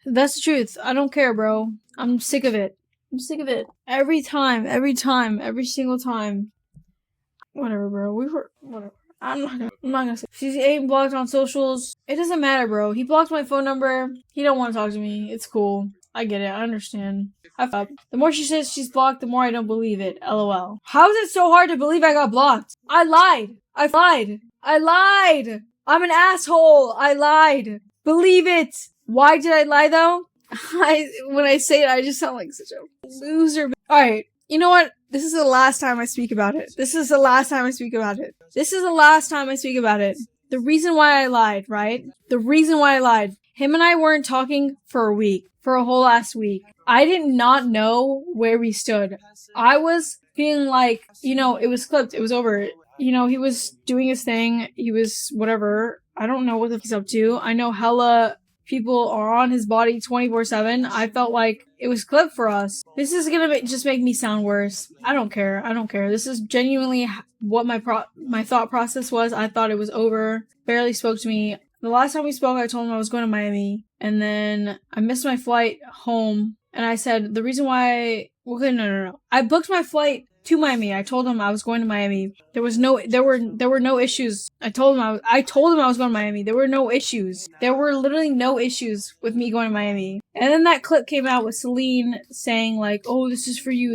That's the truth. I don't care, bro. I'm sick of it. I'm sick of it. Every time, every single time. Whatever, bro. Whatever. I'm not gonna say. She's ain't blocked on socials. It doesn't matter, bro. He blocked my phone number. He don't want to talk to me. It's cool. I get it. I understand. The more she says she's blocked, the more I don't believe it. LOL. How is it so hard to believe I got blocked? I lied. I lied. I'm an asshole. I lied. Believe it. Why did I lie though? When I say it, I just sound like such a loser. Alright. You know what? This is the last time I speak about it. The reason why I lied, right? Him and I weren't talking for a week. For a whole last week. I did not know where we stood. I was feeling like, it was clipped. It was over. He was doing his thing. He was whatever. I don't know what the he's up to. I know hella people are on his body 24/7. I felt like it was clipped for us. This is gonna just make me sound worse. I don't care. This is genuinely what my thought process was. I thought it was over. Barely spoke to me. The last time we spoke, I told him I was going to Miami. And then I missed my flight home. And I said, the reason why... Okay, no. I booked my flight to Miami. I told him I was going to Miami. There were no issues. I told him I was going to Miami. There were no issues. There were literally no issues with me going to Miami. And then that clip came out with Celine saying like, oh, this is for you.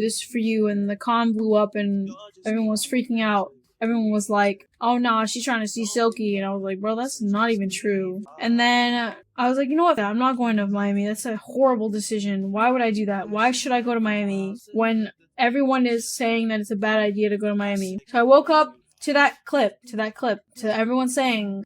And the comm blew up and everyone was freaking out. Everyone was like, oh nah, she's trying to see Silky. And I was like, bro, that's not even true. And then I was like, you know what? I'm not going to Miami. That's a horrible decision. Why would I do that? Why should I go to Miami when everyone is saying that it's a bad idea to go to Miami? So I woke up to that clip, to everyone saying,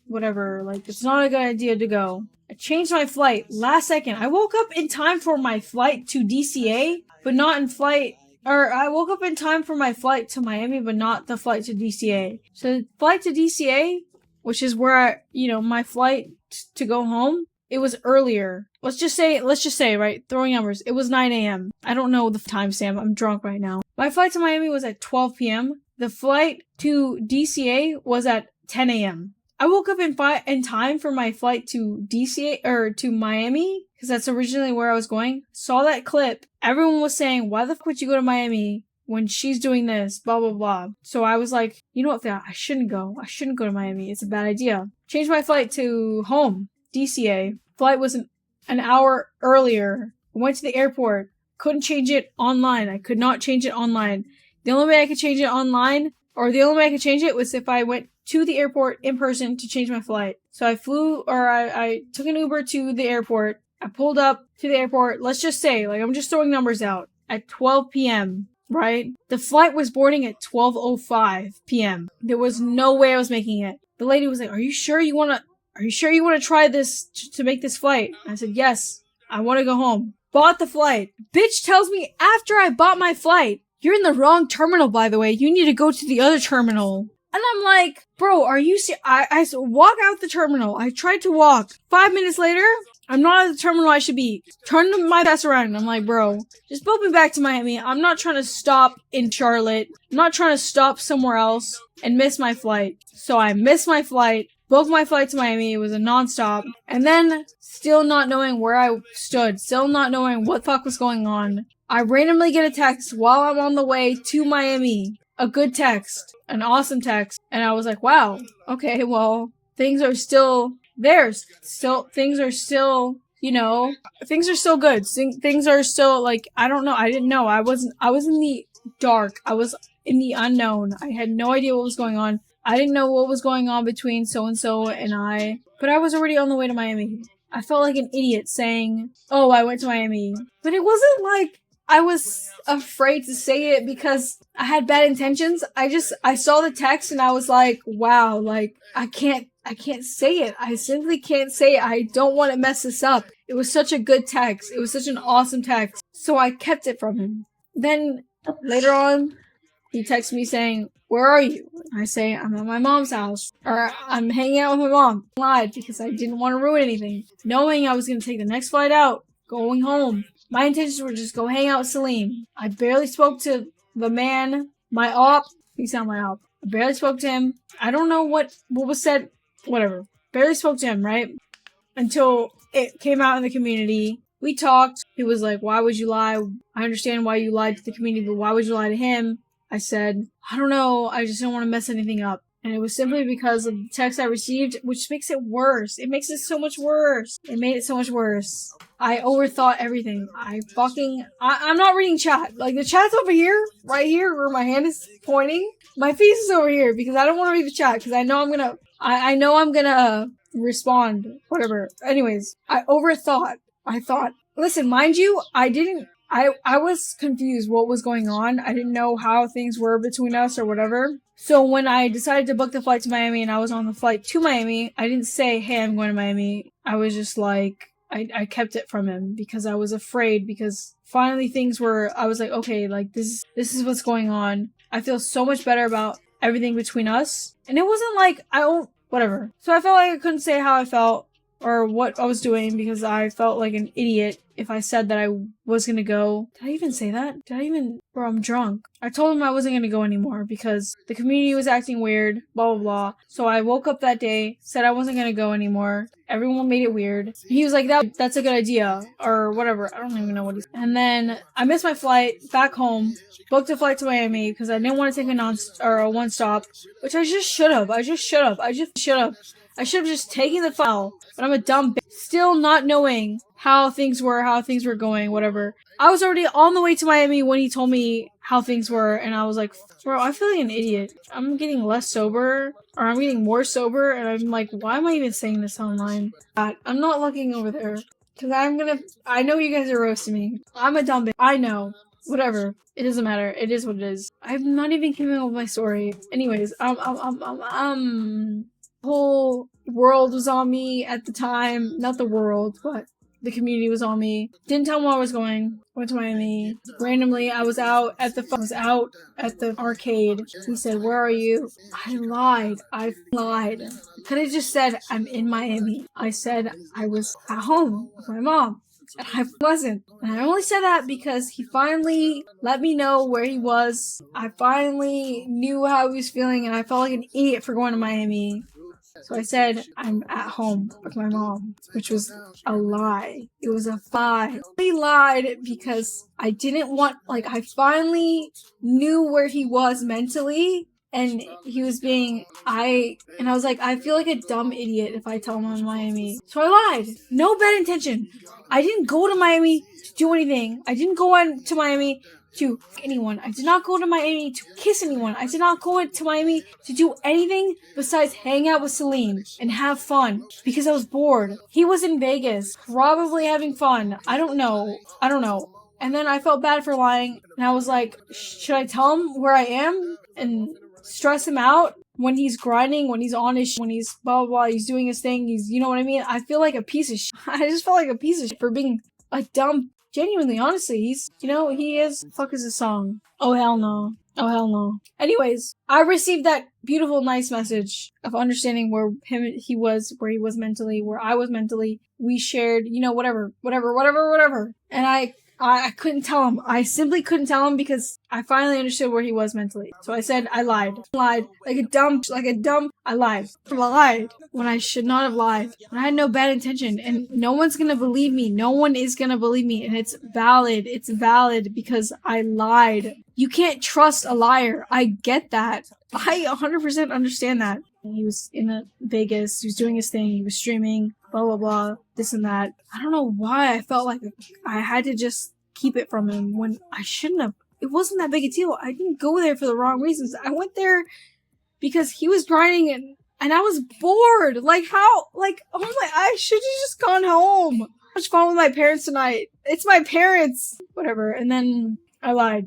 whatever, like, it's not a good idea to go. I changed my flight last second. I woke up in time for my flight to DCA, but not in flight. Or I woke up in time for my flight to Miami, but not the flight to DCA. So the flight to DCA, which is where my flight to go home, it was earlier. Let's just say, right, throwing numbers, it was 9 a.m. I don't know the timestamp. I'm drunk right now. My flight to Miami was at 12 p.m. The flight to DCA was at 10 a.m. I woke up in time for my flight to DCA, or to Miami, because that's originally where I was going. Saw that clip. Everyone was saying, why the fuck would you go to Miami when she's doing this? Blah, blah, blah. So I was like, you know what, I shouldn't go. I shouldn't go to Miami. It's a bad idea. Changed my flight to home, DCA. Flight was an hour earlier. I went to the airport. Couldn't change it online. I could not change it online. The only way I could change it online, or the only way I could change it was if I went to the airport in person to change my flight. So I took an Uber to the airport. I pulled up to the airport. Let's just say, like, I'm just throwing numbers out. At 12 p.m., right? The flight was boarding at 12:05 p.m. There was no way I was making it. The lady was like, are you sure you want to try this to make this flight? I said, yes, I want to go home. Bought the flight. Bitch tells me after I bought my flight, you're in the wrong terminal, by the way. You need to go to the other terminal. And I'm like, bro, are you I walk out the terminal. I tried to walk. 5 minutes later, I'm not at the terminal I should be. Turn my ass around. And I'm like, bro, just book me back to Miami. I'm not trying to stop in Charlotte. I'm not trying to stop somewhere else and miss my flight. So I missed my flight. Booked my flight to Miami. It was a nonstop. And then, still not knowing where I stood. Still not knowing what the fuck was going on. I randomly get a text while I'm on the way to Miami. A good text. An awesome text. And I was like, wow. Okay, well, things are still there. Things are still good. Things are still, like, I don't know. I didn't know. I was in the dark. I was in the unknown. I had no idea what was going on. I didn't know what was going on between so-and-so and I. But I was already on the way to Miami. I felt like an idiot saying, oh, I went to Miami. But it wasn't like I was afraid to say it because I had bad intentions. I saw the text and I was like, wow, like, I can't say it. I simply can't say it. I don't want to mess this up. It was such a good text. It was such an awesome text. So I kept it from him. Then later on, he texts me saying, where are you? I say, I'm at my mom's house. Or I'm hanging out with my mom. I lied because I didn't want to ruin anything. Knowing I was going to take the next flight out, going home. My intentions were just go hang out with Salim. I barely spoke to the man, my op. He's not my op. I barely spoke to him. I don't know what was said. Whatever. Barely spoke to him, right? Until it came out in the community. We talked. He was like, why would you lie? I understand why you lied to the community, but why would you lie to him? I said, I don't know. I just don't want to mess anything up. And it was simply because of the text I received, which makes it worse. It makes it so much worse. It made it so much worse. I overthought everything. I'm not reading chat. Like, the chat's over here, right here, where my hand is pointing. My face is over here because I don't want to read the chat because I know I'm gonna respond, whatever. Anyways, I overthought. I thought, listen, mind you, I was confused what was going on. I didn't know how things were between us or whatever. So when I decided to book the flight to Miami and I was on the flight to Miami, I didn't say, hey, I'm going to Miami. I was just like, I kept it from him because I was afraid because finally I was like, okay, like this is what's going on. I feel so much better about everything between us. And it wasn't like, whatever. So I felt like I couldn't say how I felt or what I was doing because I felt like an idiot if I said that I was gonna go. Did I even say that? Bro, I'm drunk. I told him I wasn't gonna go anymore because the community was acting weird, blah, blah, blah. So I woke up that day, said I wasn't gonna go anymore. Everyone made it weird. He was like, that's a good idea, or whatever. I don't even know what he said. And then I missed my flight back home, booked a flight to Miami because I didn't want to take a one stop, which I just should have. I should have just taken the file, but I'm a dumb bitch. Still not knowing how things were going, whatever. I was already on the way to Miami when he told me how things were, and I was like, bro, I feel like an idiot. I'm getting less sober, or I'm getting more sober, and I'm like, why am I even saying this online? I'm not looking over there, because I know you guys are roasting me. I'm a dumb bitch. I know. Whatever. It doesn't matter. It is what it is. I'm not even keeping up with my story. Anyways, whole world was on me at the time. Not the world, but the community was on me. Didn't tell them where I was going. Went to Miami. Randomly, I was out at the arcade. He said, where are you? I lied. Could have just said, I'm in Miami. I said I was at home with my mom. And I wasn't. And I only said that because he finally let me know where he was. I finally knew how he was feeling, and I felt like an idiot for going to Miami. So I said, I'm at home with my mom, which was a lie. It was a lie. I lied because I didn't want, I finally knew where he was mentally, and he was I was like, I feel like a dumb idiot if I tell him I'm in Miami. So I lied. No bad intention. I didn't go to Miami to do anything. I didn't go to Miami to fuck anyone. I did not go to Miami to kiss anyone. I did not go to Miami to do anything besides hang out with Salim and have fun because I was bored. He was in Vegas, probably having fun. I don't know. And then I felt bad for lying, and I was like, should I tell him where I am and stress him out when he's grinding, when he's on his when he's blah, blah, blah, he's doing his thing, you know what I mean? I feel like a piece of shit. I just felt like a piece of shit for being a dumb. Genuinely, honestly, he is. Fuck is the song? Oh hell no. Anyways, I received that beautiful, nice message of understanding where he was mentally, where I was mentally. We shared, whatever. And I couldn't tell him. I simply couldn't tell him because I finally understood where he was mentally. So I said, I lied. Like a dumb, I lied. I lied when I should not have lied. When I had no bad intention, and no one's gonna believe me. No one is gonna believe me, and it's valid. It's valid because I lied. You can't trust a liar. I get that. I 100% understand that. He was in Vegas. He was doing his thing. He was streaming. Blah, blah, blah. This and that. I don't know why I felt like I had to just keep it from him when I shouldn't have. It wasn't that big a deal. I didn't go there for the wrong reasons. I went there because he was grinding and I was bored. I should have just gone home. Much fun with my parents tonight. It's my parents. Whatever. And then I lied.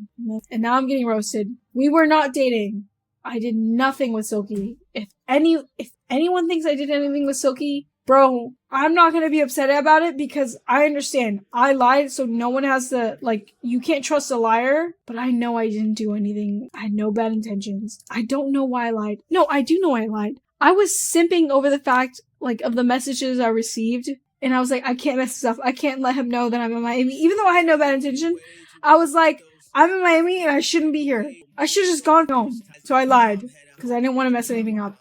And now I'm getting roasted. We were not dating. I did nothing with Silky. If anyone thinks I did anything with Silky, bro, I'm not gonna be upset about it because I understand. I lied, so no one has to, you can't trust a liar, but I know I didn't do anything. I had no bad intentions. I don't know why I lied. No, I do know why I lied. I was simping over the fact, of the messages I received, and I was like, I can't mess this up. I can't let him know that I'm in Miami. Even though I had no bad intention, I was like, I'm in Miami and I shouldn't be here. I should have just gone home. So I lied because I didn't want to mess anything up.